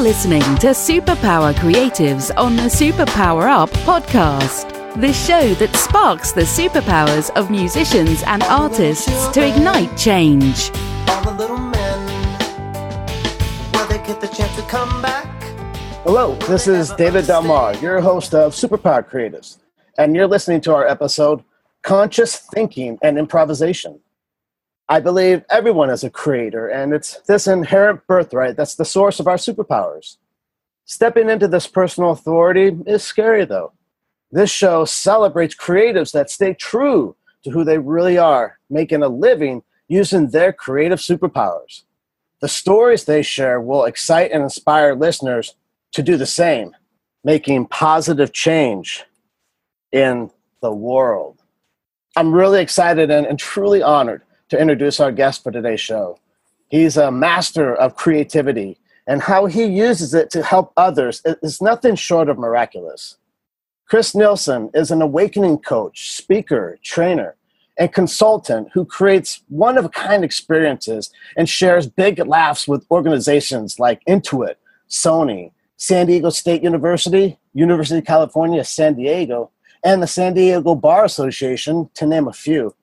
listening to Superpower Creatives on the Superpower Up podcast. The show that sparks the superpowers of musicians and artists to ignite change. All the little men, will they get the chance to come back? Hello, this is David Delmar, your host of Superpower Creatives, and you're listening to our episode, Conscious Thinking and Improvisation. I believe everyone is a creator, and it's this inherent birthright that's the source of our superpowers. Stepping into this personal authority is scary, though. This show celebrates creatives that stay true to who they really are, making a living using their creative superpowers. The stories they share will excite and inspire listeners to do the same, making positive change in the world. I'm really excited and truly honored to introduce our guest for today's show. He's a master of creativity, and how he uses it to help others is nothing short of miraculous. Chris Nielson is an awakening coach, speaker, trainer, and consultant who creates one-of-a-kind experiences and shares big laughs with organizations like Intuit, Sony, San Diego State University, University of California, San Diego, and the San Diego Bar Association, to name a few.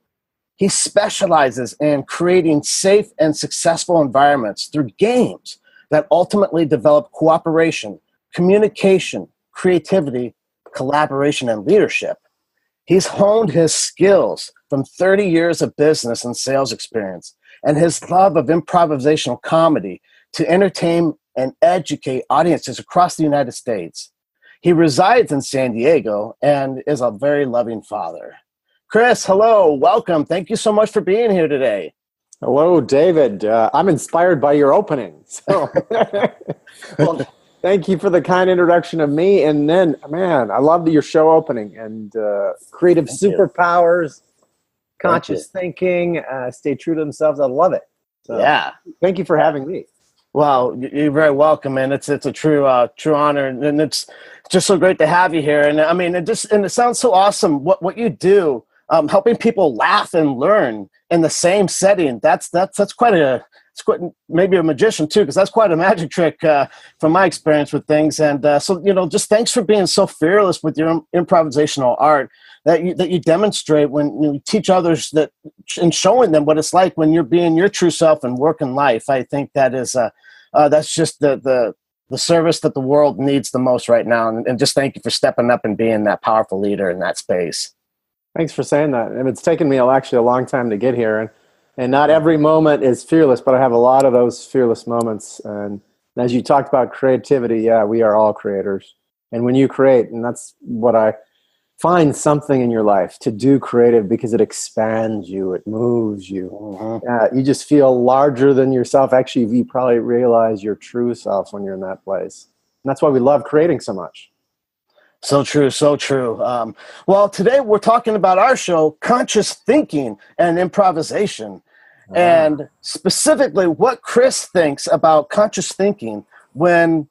He specializes in creating safe and successful environments through games that ultimately develop cooperation, communication, creativity, collaboration, and leadership. He's honed his skills from 30 years of business and sales experience and his love of improvisational comedy to entertain and educate audiences across the United States. He resides in San Diego and is a very loving father. Chris, hello, welcome. Thank you so much for being here today. Hello, David. I'm inspired by your opening. So, well, thank you for the kind introduction of me. And then, man, I love your show opening and creative superpowers, conscious thinking, stay true to themselves. I love it. So, yeah. Thank you for having me. Well, you're very welcome, and it's a true honor, and it's just so great to have you here. And I mean, it sounds so awesome what you do, helping people laugh and learn in the same setting. That's quite maybe a magician too, because that's quite a magic trick from my experience with things. And so just thanks for being so fearless with your improvisational art that you demonstrate when you teach others that, and showing them what it's like when you're being your true self and work in life. I think that is that's just the service that the world needs the most right now. And just thank you for stepping up and being that powerful leader in that space. Thanks for saying that. And it's taken me actually a long time to get here. And not every moment is fearless, but I have a lot of those fearless moments. And as you talked about creativity, yeah, we are all creators. And when you create, and that's what I find, something in your life to do creative, because it expands you, it moves you. Mm-hmm. You just feel larger than yourself. Actually, you probably realize your true self when you're in that place. And that's why we love creating so much. So true, so true. Well, today we're talking about our show, Conscious Thinking and Improvisation. And specifically what Chris thinks about conscious thinking when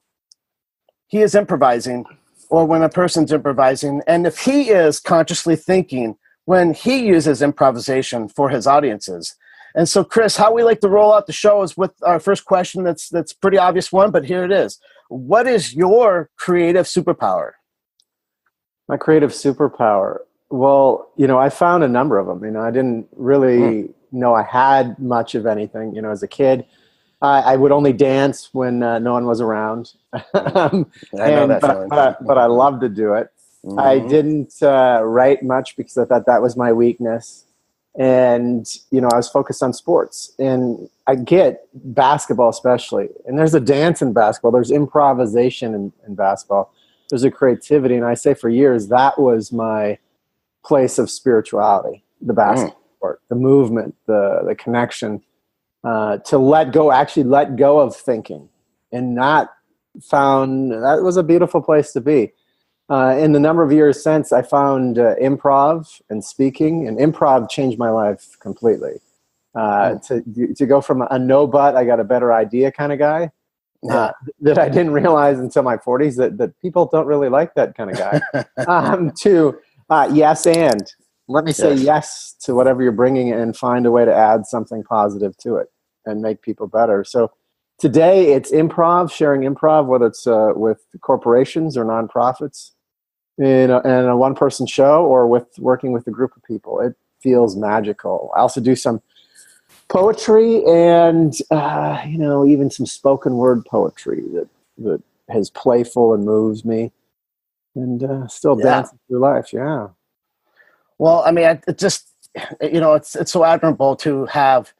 he is improvising or when a person's improvising, and if he is consciously thinking when he uses improvisation for his audiences. And so, Chris, how we like to roll out the show is with our first question. That's pretty obvious one, but here it is. What is your creative superpower? My creative superpower? Well, I found a number of them. I didn't really know I had much of anything. As a kid, I would only dance when no one was around. But I loved to do it. Mm-hmm. I didn't write much because I thought that was my weakness. And, I was focused on sports. And I get basketball especially. And there's a dance in basketball. There's improvisation in basketball. There's a creativity. And I say for years, that was my place of spirituality, the basketball sport, the movement, the connection, to let go of thinking, and that was a beautiful place to be. In the number of years since, I found improv and speaking, and improv changed my life completely. To go from a no but I got a better idea kind of guy, that I didn't realize until my 40s that people don't really like that kind of guy, to yes and. Let me say yes to whatever you're bringing and find a way to add something positive to it and make people better. So Today, it's improv, sharing improv, whether it's with corporations or nonprofits, in a one-person show or working with a group of people. It feels magical. I also do some poetry and, even some spoken word poetry that is playful and moves me, and still dancing through life. Yeah. Well, I mean, it just, it's so admirable to have,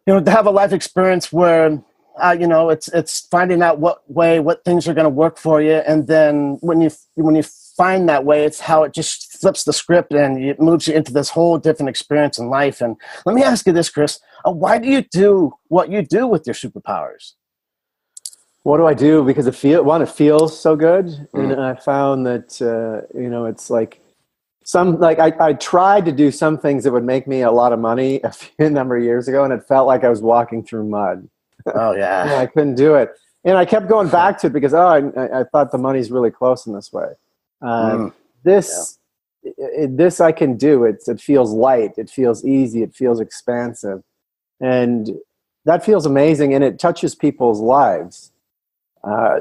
to have a life experience where, it's finding out what things are going to work for you. And then when you find that way, it's how it just flips the script and it moves you into this whole different experience in life. And let me ask you this, Chris, why do you do what you do with your superpowers? What do I do? Because it feels so good. And I found that, it's like, I tried to do some things that would make me a lot of money a number of years ago, and it felt like I was walking through mud. Oh yeah. I couldn't do it, and I kept going back to it because I thought the money's really close in this way. This I can do. It feels light. It feels easy. It feels expansive, and that feels amazing. And it touches people's lives. My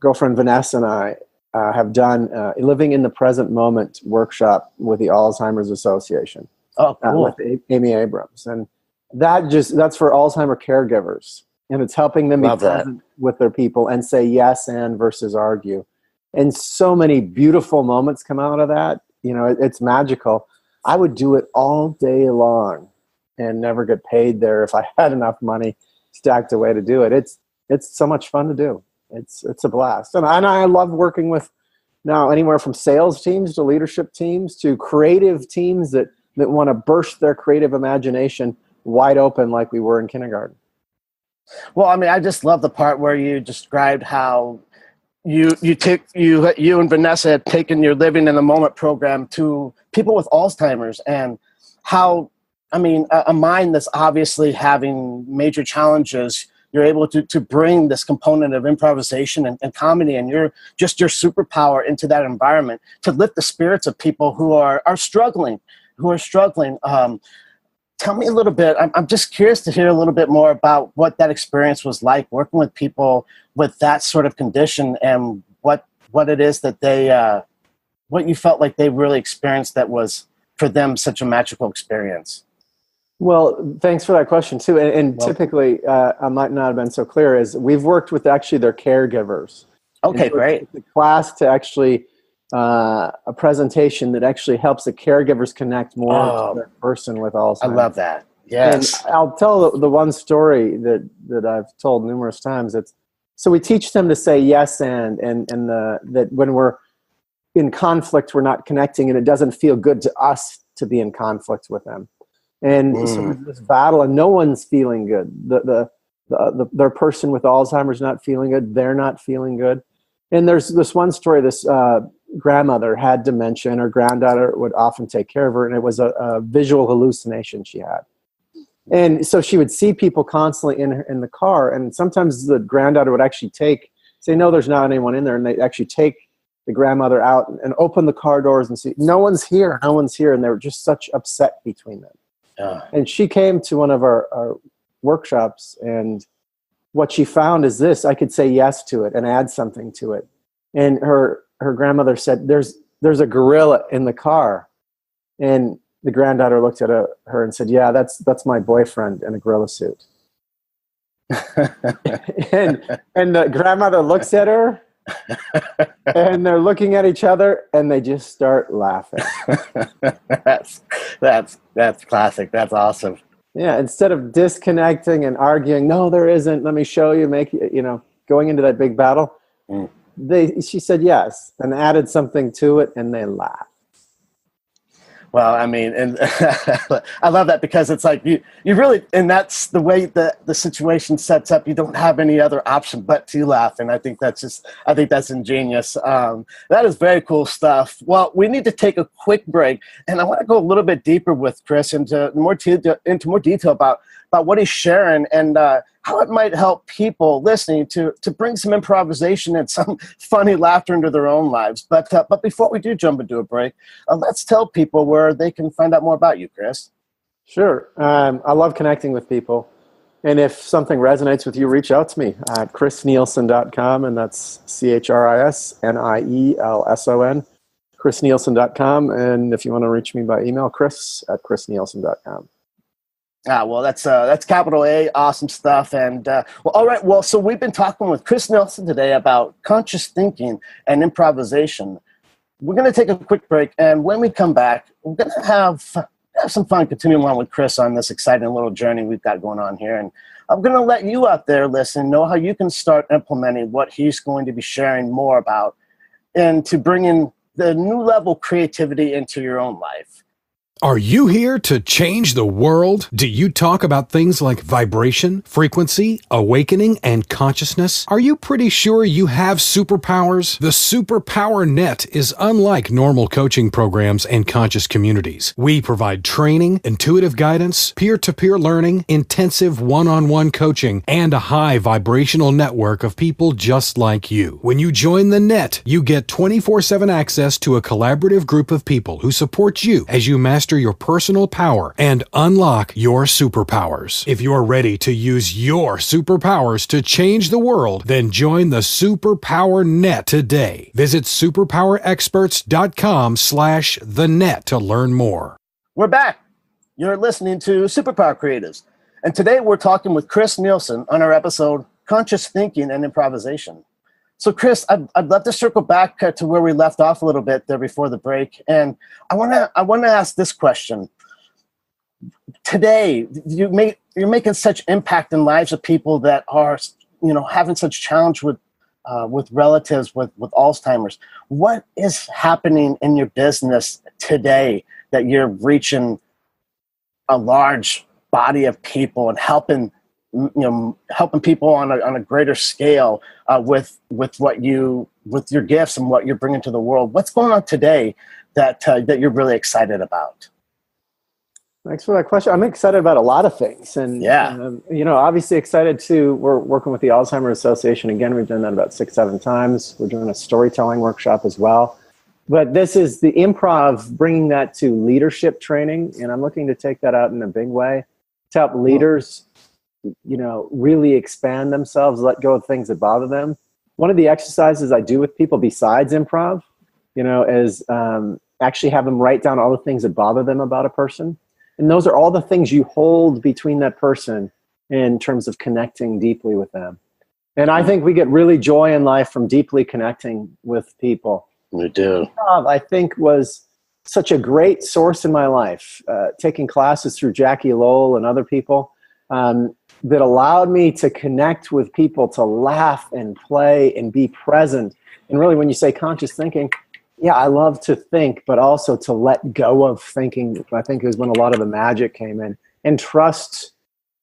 girlfriend Vanessa and I have done Living in the Present Moment workshop with the Alzheimer's Association. Oh, cool. With Amy Abrams. And that's for Alzheimer caregivers. And it's helping them be present with their people and say yes and versus argue. And so many beautiful moments come out of that. It's magical. I would do it all day long and never get paid there if I had enough money stacked away to do it. It's so much fun to do. It's a blast. And I love working with now anywhere from sales teams to leadership teams to creative teams that want to burst their creative imagination wide open like we were in kindergarten. Well, I mean, I just love the part where you described how you and Vanessa had taken your Living in the Moment program to people with Alzheimer's, and how, I mean, a mind that's obviously having major challenges, you're able to bring this component of improvisation and comedy and your superpower into that environment to lift the spirits of people who are struggling. Tell me a little bit. I'm just curious to hear a little bit more about what that experience was like working with people with that sort of condition, and what it is that what you felt like they really experienced that was for them such a magical experience. Well, thanks for that question too. And typically, I might not have been so clear, is we've worked with actually their caregivers. Okay, great. The class to actually a presentation that actually helps the caregivers connect more to the person with Alzheimer's. I love that. Yes. And I'll tell the one story that I've told numerous times. So we teach them to say yes and that when we're in conflict, we're not connecting, and it doesn't feel good to us to be in conflict with them. And so there's this battle, and no one's feeling good. Their person with Alzheimer's not feeling good. They're not feeling good. And there's this one story. This grandmother had dementia, and her granddaughter would often take care of her, and it was a visual hallucination she had. And so she would see people constantly in the car, and sometimes the granddaughter would actually say, no, there's not anyone in there, and they'd actually take the grandmother out and open the car doors and see, no one's here, and they were just such upset between them. And she came to one of our workshops, and what she found is this: I could say yes to it and add something to it. And her grandmother said, there's a gorilla in the car. And the granddaughter looked at her and said, yeah, that's my boyfriend in a gorilla suit. and the grandmother looks at her, and they're looking at each other, and they just start laughing. That's classic. That's awesome. Yeah, instead of disconnecting and arguing, no, there isn't, let me show you, going into that big battle, she said yes and added something to it, and they laughed. Well, I mean, and I love that, because it's like you really, and that's the way that the situation sets up. You don't have any other option but to laugh, and I think that's ingenious. That is very cool stuff. Well, we need to take a quick break, and I want to go a little bit deeper with Chris into more detail about what he's sharing and how it might help people listening to bring some improvisation and some funny laughter into their own lives. But before we do jump into a break, let's tell people where they can find out more about you, Chris. Sure. I love connecting with people. And if something resonates with you, reach out to me at chrisnielson.com, and that's ChrisNielson, chrisnielson.com. And if you want to reach me by email, chris@chrisnielson.com. Well, that's capital A, awesome stuff. And well, all right. Well, so we've been talking with Chris Nielson today about conscious thinking and improvisation. We're going to take a quick break, and when we come back, we're going to have some fun continuing on with Chris on this exciting little journey we've got going on here. And I'm going to let you out there listen, know how you can start implementing what he's going to be sharing more about, and to bring in the new level creativity into your own life. Are you here to change the world? Do you talk about things like vibration, frequency, awakening, and consciousness? Are you pretty sure you have superpowers? The Superpower Net is unlike normal coaching programs and conscious communities. We provide training, intuitive guidance, peer-to-peer learning, intensive one-on-one coaching, and a high vibrational network of people just like you. When you join the net, you get 24/7 access to a collaborative group of people who support you as you master your personal power and unlock your superpowers. If you're ready to use your superpowers to change the world, then join the Superpower Net today. Visit superpowerexperts.com/the-net to learn more. We're back. You're listening to Superpower Creatives. And today we're talking with Chris Nielson on our episode, Conscious Thinking and Improvisation. So, Chris, I'd love to circle back to where we left off a little bit there before the break, and I want to ask this question. Today, you're making such impact in lives of people that are, having such challenge with relatives with Alzheimer's. What is happening in your business today that you're reaching a large body of people and helping people on a greater scale with your gifts and what you're bringing to the world? What's going on today that you're really excited about? Thanks for that question. I'm excited about a lot of things, and obviously excited we're working with the Alzheimer Association again. We've done that about 6-7 times. We're doing a storytelling workshop as well. But this is the Improv, bringing that to leadership training, and I'm looking to take that out in a big way to help leaders really expand themselves, let go of things that bother them. One of the exercises I do with people besides improv, is actually have them write down all the things that bother them about a person. And those are all the things you hold between that person in terms of connecting deeply with them. And I think we get really joy in life from deeply connecting with people. We do. Improv, I think, was such a great source in my life, taking classes through Jackie Lowell and other people, that allowed me to connect with people, to laugh and play and be present. And really, when you say conscious thinking, I love to think, but also to let go of thinking, I think, is when a lot of the magic came in, and trust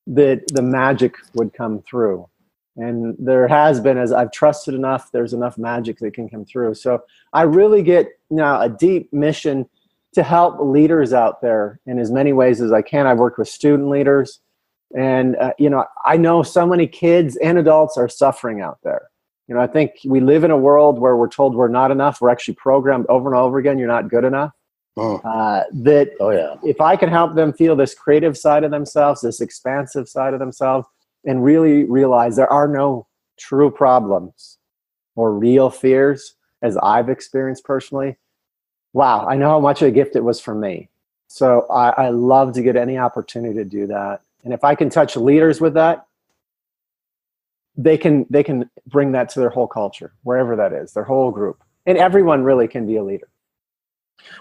that the magic would come through. And there has been, as I've trusted enough, there's enough magic that can come through. So I really get now a deep mission to help leaders out there in as many ways as I can. I've worked with student leaders. And, I know so many kids and adults are suffering out there. I think we live in a world where we're told we're not enough. We're actually programmed over and over again. You're not good enough. If I can help them feel this creative side of themselves, this expansive side of themselves, and really realize there are no true problems or real fears, as I've experienced personally, wow, I know how much of a gift it was for me. So I love to get any opportunity to do that. And if I can touch leaders with that, they can bring that to their whole culture, wherever that is, their whole group. And everyone really can be a leader.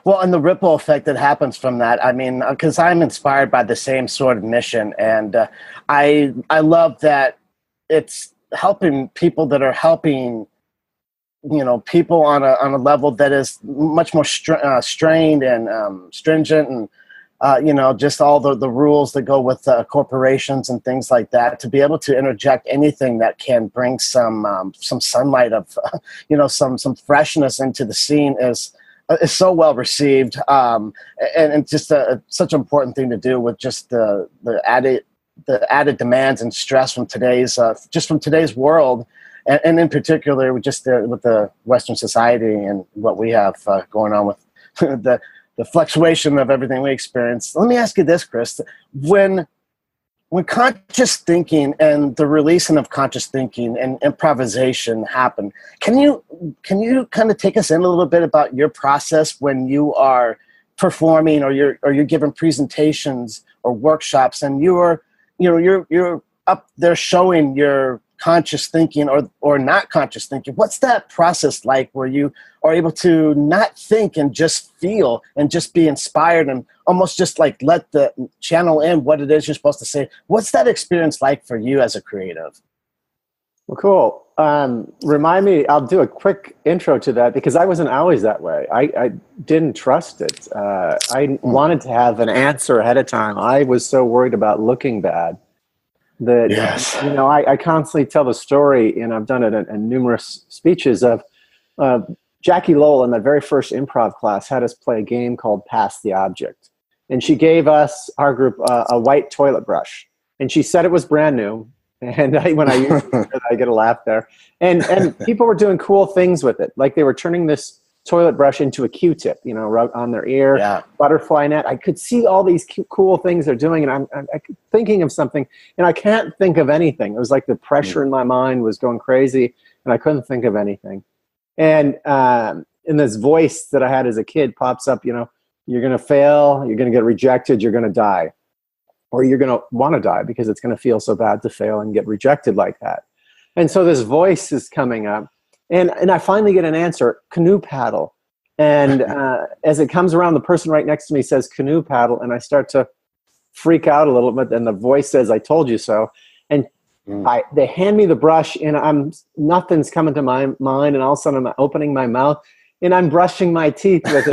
Well, and the ripple effect that happens from that, I mean, because I'm inspired by the same sort of mission. And I love that it's helping people that are helping, people on a level that is much more strained and stringent, and just all the rules that go with corporations and things like that, to be able to interject anything that can bring some sunlight of, some freshness into the scene is so well received. And just such an important thing to do with just the added demands and stress from today's world. And in particular, with the Western society and what we have going on with the fluctuation of everything we experience. Let me ask you this, Chris. When when conscious thinking and the releasing of conscious thinking and improvisation happen, can you kind of take us in a little bit about your process when you are performing or you're giving presentations or workshops and you're up there showing your conscious thinking or not conscious thinking? What's that process like where you are able to not think and just feel and just be inspired and almost just like let the channel in what it is you're supposed to say? What's that experience like for you as a creative? Well, cool. Remind me, I'll do a quick intro to that because I wasn't always that way. I didn't trust it. I wanted to have an answer ahead of time. I was so worried about looking bad that, yes. I constantly tell the story, and I've done it in numerous speeches of Jackie Lowell in my very first improv class had us play a game called Pass the Object. And she gave us, our group, a white toilet brush. And she said it was brand new. And when I use it, I get a laugh there. And people were doing cool things with it. Like they were turning this toilet brush into a Q-tip, rubbed on their ear, butterfly net. I could see all these cool things they're doing, and I'm thinking of something, and I can't think of anything. It was like the pressure in my mind was going crazy, and I couldn't think of anything. And in this voice that I had as a kid pops up, you're going to fail, you're going to get rejected, you're going to die. Or you're going to want to die because it's going to feel so bad to fail and get rejected like that. And so this voice is coming up. And I finally get an answer, canoe paddle. And as it comes around, the person right next to me says canoe paddle. And I start to freak out a little bit. And the voice says, I told you so. And they hand me the brush and nothing's coming to my mind. And all of a sudden I'm opening my mouth and I'm brushing my teeth with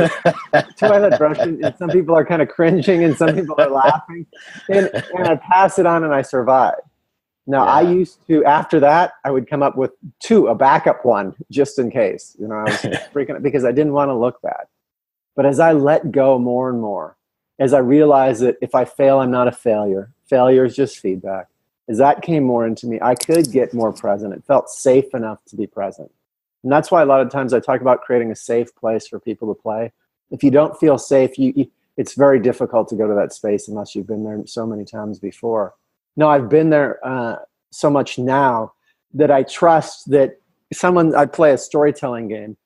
a toilet brush. And some people are kind of cringing and some people are laughing. And I pass it on and I survive. Now, I used to, after that, I would come up with a backup one, just in case. I was freaking out because I didn't want to look bad. But as I let go more and more, as I realized that if I fail, I'm not a failure. Failure is just feedback. As that came more into me, I could get more present. It felt safe enough to be present. And that's why a lot of times I talk about creating a safe place for people to play. If you don't feel safe, it's very difficult to go to that space unless you've been there so many times before. No, I've been there so much now that I trust that I play a storytelling game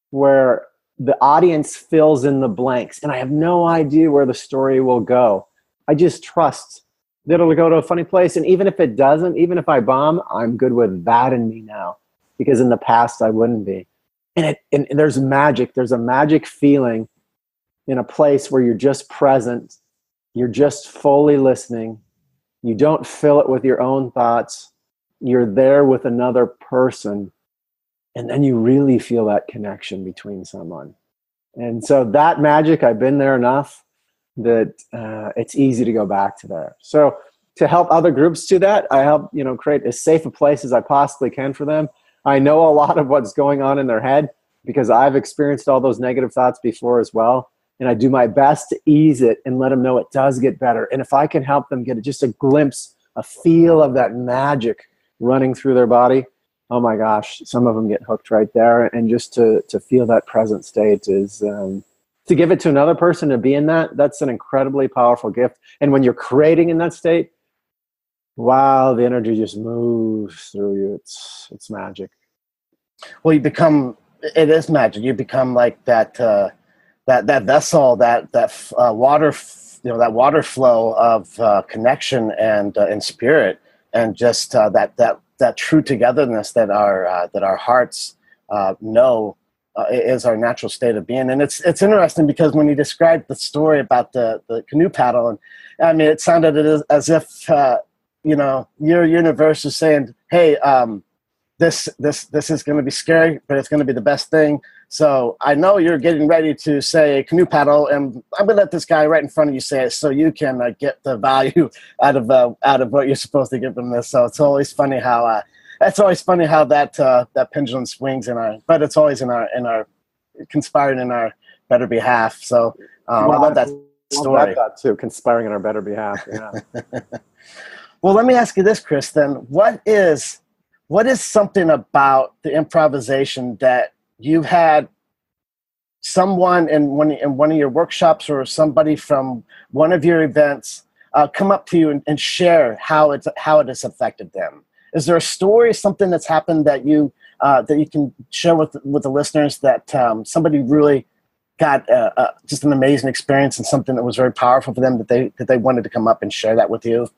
where the audience fills in the blanks and I have no idea where the story will go. I just trust that it'll go to a funny place. And even if it doesn't, even if I bomb, I'm good with that in me now. Because in the past I wouldn't be. And there's magic. There's a magic feeling in a place where you're just present. You're just fully listening. You don't fill it with your own thoughts. You're there with another person. And then you really feel that connection between someone. And so that magic, I've been there enough that it's easy to go back to there. So to help other groups do that, I help create as safe a place as I possibly can for them. I know a lot of what's going on in their head because I've experienced all those negative thoughts before as well. And I do my best to ease it and let them know it does get better. And if I can help them get just a glimpse, a feel of that magic running through their body, oh my gosh, some of them get hooked right there. And just to feel that present state is, to give it to another person to be in that's an incredibly powerful gift. And when you're creating in that state, wow, the energy just moves through you. It's magic. Well, it is magic. You become like that vessel, that water, that water flow of connection and spirit, and just that true togetherness that our hearts know is our natural state of being. And it's interesting because when you described the story about the canoe paddle, and I mean, it sounded as if your universe is saying, hey, this is going to be scary, but it's going to be the best thing. So I know you're getting ready to say canoe paddle, and I'm going to let this guy right in front of you say it so you can get the value out of what you're supposed to give from this. So it's always funny how that pendulum swings but it's always in our conspiring in our better behalf. So I love that story. I love that too, conspiring in our better behalf. Yeah. Well, let me ask you this, Chris, then. What is something about the improvisation that you've had someone in one of your workshops or somebody from one of your events come up to you and share how it has affected them? Is there a story, something that's happened that you can share with the listeners, that somebody really got just an amazing experience and something that was very powerful for them, that they wanted to come up and share that with you?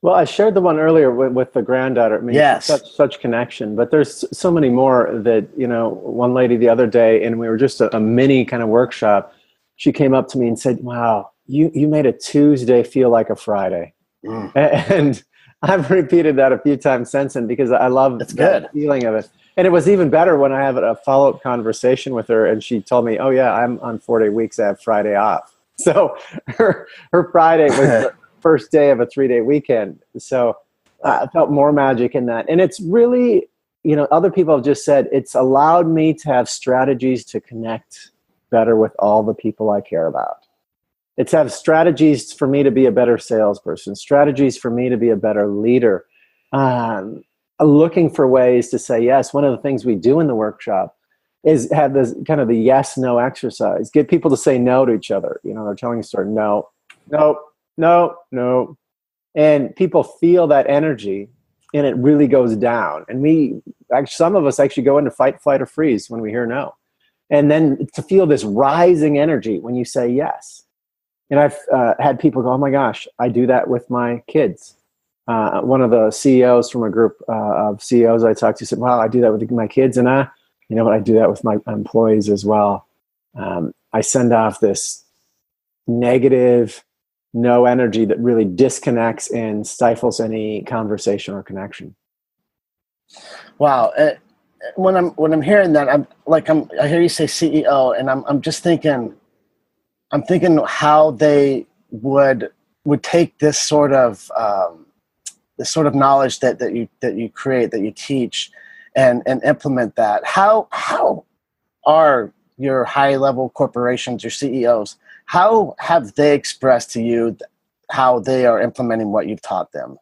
Well, I shared the one earlier with the granddaughter. I mean, yes. such connection. But there's so many more that, one lady the other day, and we were just a mini kind of workshop, she came up to me and said, wow, you made a Tuesday feel like a Friday. And I've repeated that a few times since then, because I love that feeling of it. And it was even better when I have a follow-up conversation with her, and she told me, oh yeah, I'm on 4-day weeks. I have Friday off. So her Friday was the first day of a 3-day weekend. So I felt more magic in that. And it's really, other people have just said, it's allowed me to have strategies to connect better with all the people I care about. It's have strategies for me to be a better salesperson, strategies for me to be a better leader, looking for ways to say yes. One of the things we do in the workshop is have this kind of the yes-no exercise. Get people to say no to each other. They're telling a story, no, no, no, no. And people feel that energy, and it really goes down. And some of us actually go into fight, flight, or freeze when we hear no. And then to feel this rising energy when you say yes. And I've had people go, oh my gosh, I do that with my kids. One of the CEOs from a group of CEOs I talked to said, wow, I do that with my kids. And I do that with my employees as well. I send off this negative, no energy that really disconnects and stifles any conversation or connection. Wow. When I'm hearing that, I hear you say CEO, and I'm just thinking, how they would take this sort of knowledge that you create, that you teach, and implement that. How are your high level corporations, your CEOs, how have they expressed to you how they are implementing what you've taught them?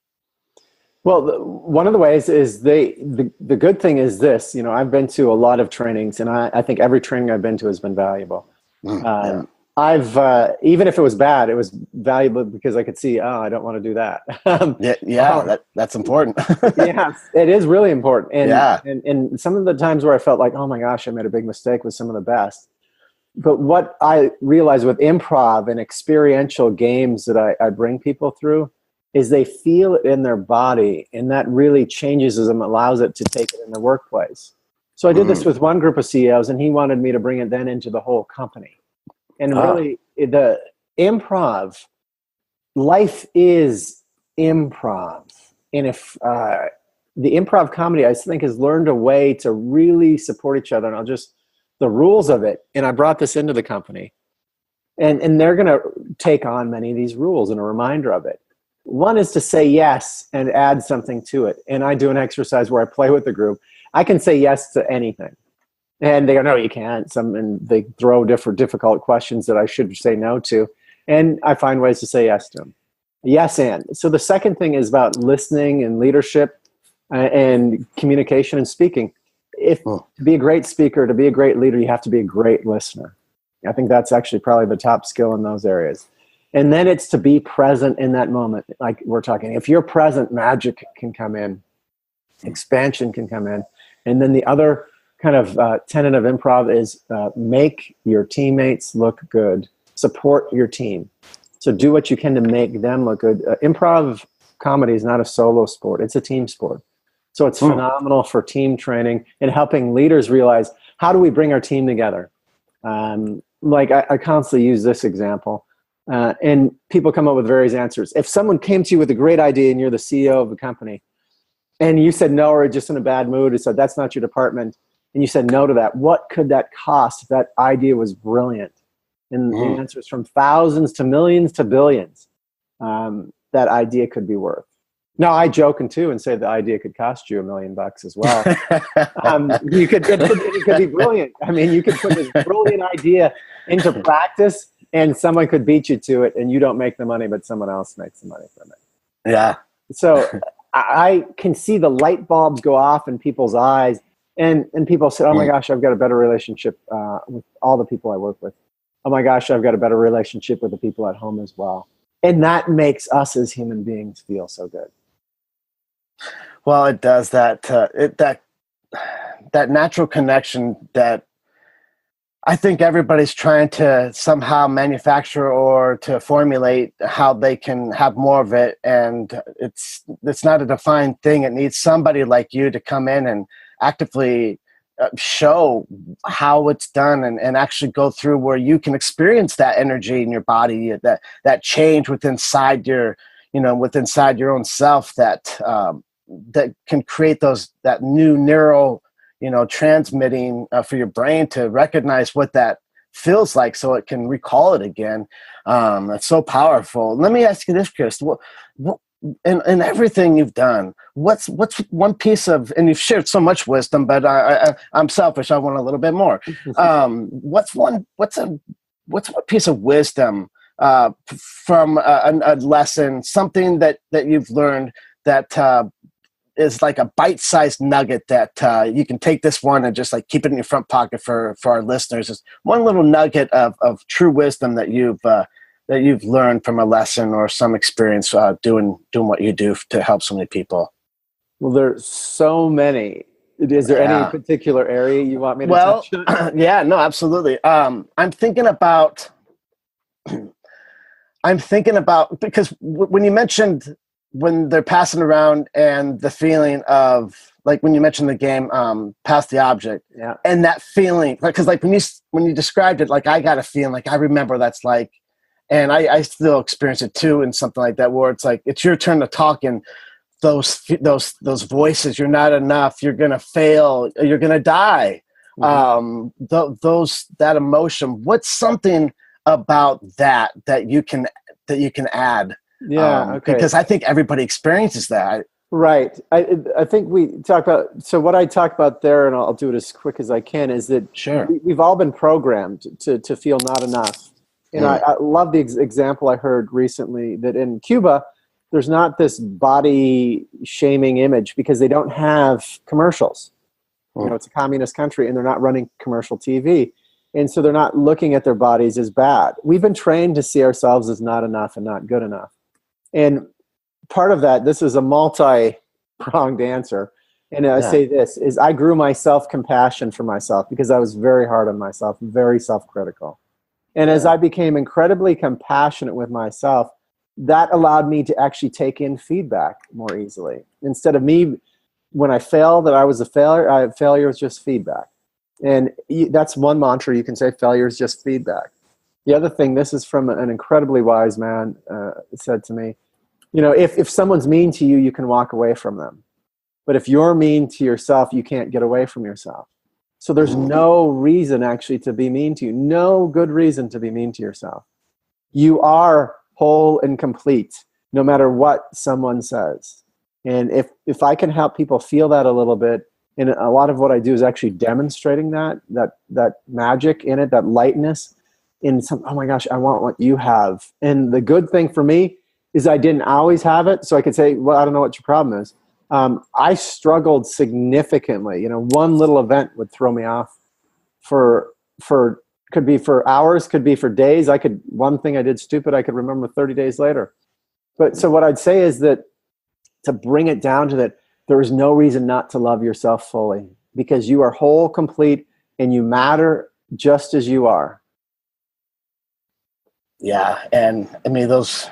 Well, one of the ways is the good thing is this. I've been to a lot of trainings, and I think every training I've been to has been valuable. I've even if it was bad, it was valuable because I could see, I don't want to do that. That's important. Yeah, it is really important. And some of the times where I felt like, oh my gosh, I made a big mistake with some of the best. But what I realized with improv and experiential games that I bring people through is they feel it in their body, and that really changes them, allows it to take it in the workplace. So I did this with one group of CEOs, and he wanted me to bring it then into the whole company. And really, the improv, life is improv. And if the improv comedy, I think, has learned a way to really support each other, and the rules of it, and I brought this into the company, and they're going to take on many of these rules and a reminder of it. One is to say yes and add something to it. And I do an exercise where I play with the group. I can say yes to anything. And they go, no, you can't. And they throw difficult questions that I should say no to. And I find ways to say yes to them. Yes, and. So the second thing is about listening and leadership and communication and speaking. To be a great speaker, to be a great leader, you have to be a great listener. I think that's actually probably the top skill in those areas. And then it's to be present in that moment. Like we're talking, if you're present, magic can come in, expansion can come in. And then the other kind of tenet of improv is make your teammates look good, support your team. So do what you can to make them look good. Improv comedy is not a solo sport, it's a team sport. So it's phenomenal for team training and helping leaders realize, how do we bring our team together? I constantly use this example. And people come up with various answers. If someone came to you with a great idea and you're the CEO of the company, and you said no, or just in a bad mood, and said that's not your department, and you said no to that, what could that cost if that idea was brilliant? And the answer is from thousands to millions to billions. That idea could be worth. Now, I joke too and say the idea could cost you $1 million as well. It could be brilliant. I mean, you could put this brilliant idea into practice, and someone could beat you to it, and you don't make the money, but someone else makes the money from it. Yeah. So I can see the light bulbs go off in people's eyes, and people say, oh my gosh, I've got a better relationship with all the people I work with. Oh my gosh, I've got a better relationship with the people at home as well. And that makes us as human beings feel so good. Well, it does that. That natural connection that I think everybody's trying to somehow manufacture or to formulate how they can have more of it. And it's not a defined thing. It needs somebody like you to come in and actively show how it's done and actually go through where you can experience that energy in your body, that change within your own self that can create that new neural transmitting for your brain to recognize what that feels like so it can recall it again. It's so powerful. Let me ask you this, Chris. What in everything you've done, what's one piece of, and you've shared so much wisdom, but I'm selfish. I want a little bit more. What's one piece of wisdom from a lesson, something that you've learned that is like a bite-sized nugget that you can take this one and just like keep it in your front pocket for our listeners? Just one little nugget of true wisdom that you've learned from a lesson or some experience doing what you do to help so many people. Well, there's so many. Is there any particular area you want me to touch on? Yeah, no, absolutely. I'm thinking about because when you mentioned when they're passing around and the feeling of, like when you mentioned the game, pass the object, and that feeling, because like when you described it, like I got a feeling, like I remember that's like, and I still experience it too in something like that, where it's like it's your turn to talk, and those voices, you're not enough, you're gonna fail, you're gonna die. That emotion. What's something about that you can add? Because I think everybody experiences that. Right. I think we talk about, so what I talk about there, and I'll do it as quick as I can, is that we've all been programmed to feel not enough. And I love the example I heard recently that in Cuba, there's not this body shaming image because they don't have commercials. It's a communist country and they're not running commercial TV. And so they're not looking at their bodies as bad. We've been trained to see ourselves as not enough and not good enough. And part of that, this is a multi-pronged answer. And I say this, is I grew my self-compassion for myself because I was very hard on myself, very self-critical. And as I became incredibly compassionate with myself, that allowed me to actually take in feedback more easily. Instead of me, when I failed, that I was a failure, failure was just feedback. And that's one mantra you can say, failure is just feedback. The other thing, this is from an incredibly wise man, said to me, if someone's mean to you, you can walk away from them. But if you're mean to yourself, you can't get away from yourself. So there's no reason actually to be mean to you. No good reason to be mean to yourself. You are whole and complete, no matter what someone says. And if I can help people feel that a little bit, and a lot of what I do is actually demonstrating that magic in it, that lightness in some, oh my gosh, I want what you have. And the good thing for me is I didn't always have it. So I could say, well, I don't know what your problem is. I struggled significantly. One little event would throw me off for could be for hours, could be for days. One thing I did stupid, I could remember 30 days later. But so what I'd say is that to bring it down to that, there is no reason not to love yourself fully because you are whole, complete, and you matter just as you are. Yeah. And I mean, those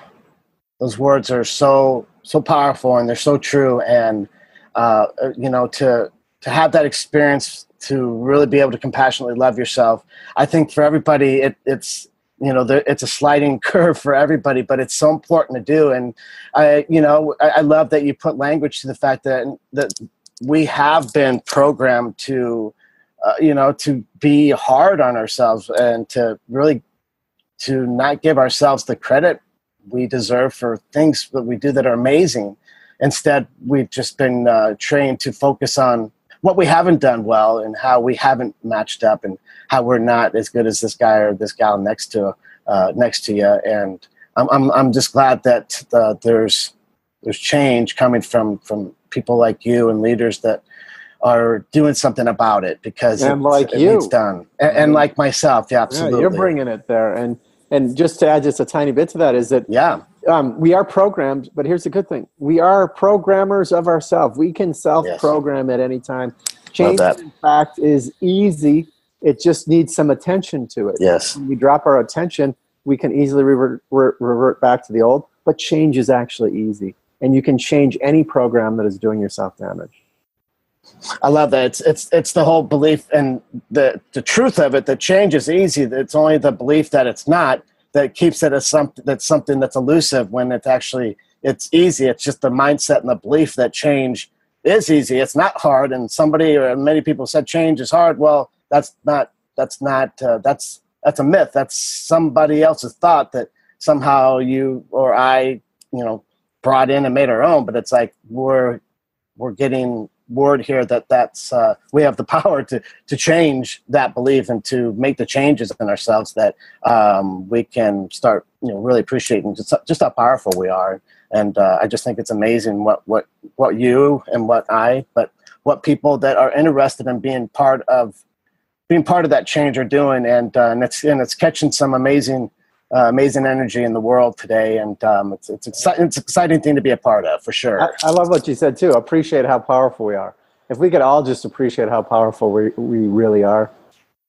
words are so powerful and they're so true. And, to have that experience, to really be able to compassionately love yourself, I think for everybody, it's a sliding curve for everybody, but it's so important to do. And I love that you put language to the fact that we have been programmed to be hard on ourselves and to not give ourselves the credit we deserve for things that we do that are amazing. Instead, we've just been trained to focus on what we haven't done well and how we haven't matched up and how we're not as good as this guy or this gal next to you. And I'm just glad that there's change coming from people like you and leaders that are doing something about it because it needs done. And like myself, absolutely. Yeah, you're bringing it there. And just to add just a tiny bit to that is that We are programmed, but here's the good thing. We are programmers of ourselves. We can self-program at any time. Change, in fact, is easy. It just needs some attention to it. Yes. When we drop our attention, we can easily revert back to the old, but change is actually easy. And you can change any program that is doing yourself damage. I love that. It's the whole belief and the truth of it that change is easy. It's only the belief that it's not that keeps it as something that's elusive when it's easy. It's just the mindset and the belief that change is easy. It's not hard. And many people said change is hard. Well, that's a myth. That's somebody else's thought that somehow you or I, brought in and made our own. But it's like we're getting word here that's we have the power to change that belief and to make the changes in ourselves that we can start really appreciating just how powerful we are. And I just think it's amazing what you and what people that are interested in being part of that change are doing, and it's catching some amazing energy in the world today, and it's an exciting thing to be a part of, for sure. I love what you said too. Appreciate how powerful we are. If we could all just appreciate how powerful we really are,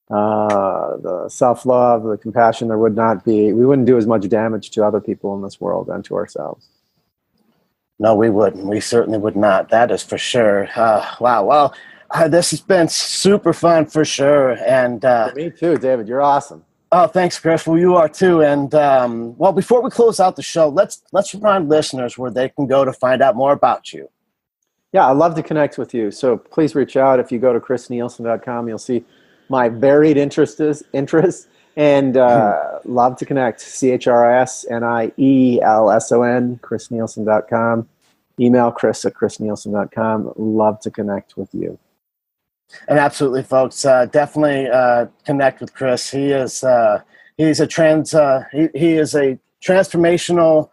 the self-love, the compassion, we wouldn't do as much damage to other people in this world and to ourselves. No, we wouldn't. We certainly would not. That is for sure. Wow. Well, this has been super fun for sure. And for me too, David. You're awesome. Oh, thanks, Chris. Well, you are too. And before we close out the show, let's remind listeners where they can go to find out more about you. Yeah, I'd love to connect with you. So please reach out. If you go to chrisnielson.com, you'll see my varied interests, and love to connect. ChrisNielson, chrisnielson.com. Email chris@chrisnielson.com. Love to connect with you. And absolutely, folks, definitely connect with Chris. He is he is a transformational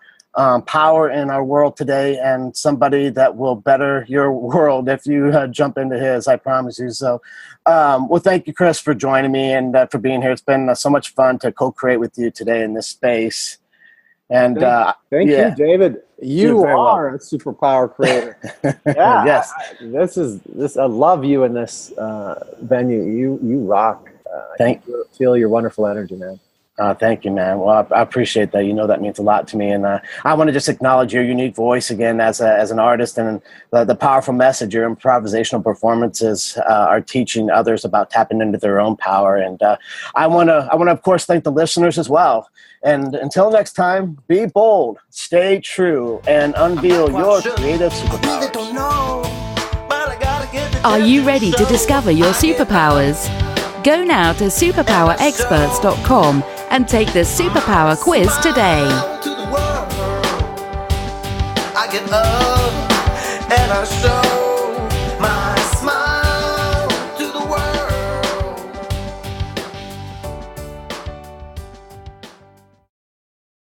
power in our world today, and somebody that will better your world if you jump into his. I promise you. So, well, thank you, Chris, for joining me and for being here. It's been so much fun to co-create with you today in this space. And thank you, David. You are a superpower creator. Yeah. Yes. I love you in this venue. You rock. Feel your wonderful energy, man. Thank you, man. Well, I appreciate that. That means a lot to me. And I want to just acknowledge your unique voice again as an artist, and the powerful message your improvisational performances are teaching others about tapping into their own power. And I want to, of course, thank the listeners as well. And until next time, be bold, stay true, and unveil your creative superpowers. Are you ready to discover your superpowers? Go now to superpowerexperts.com and take the Superpower Quiz today. I get up and I show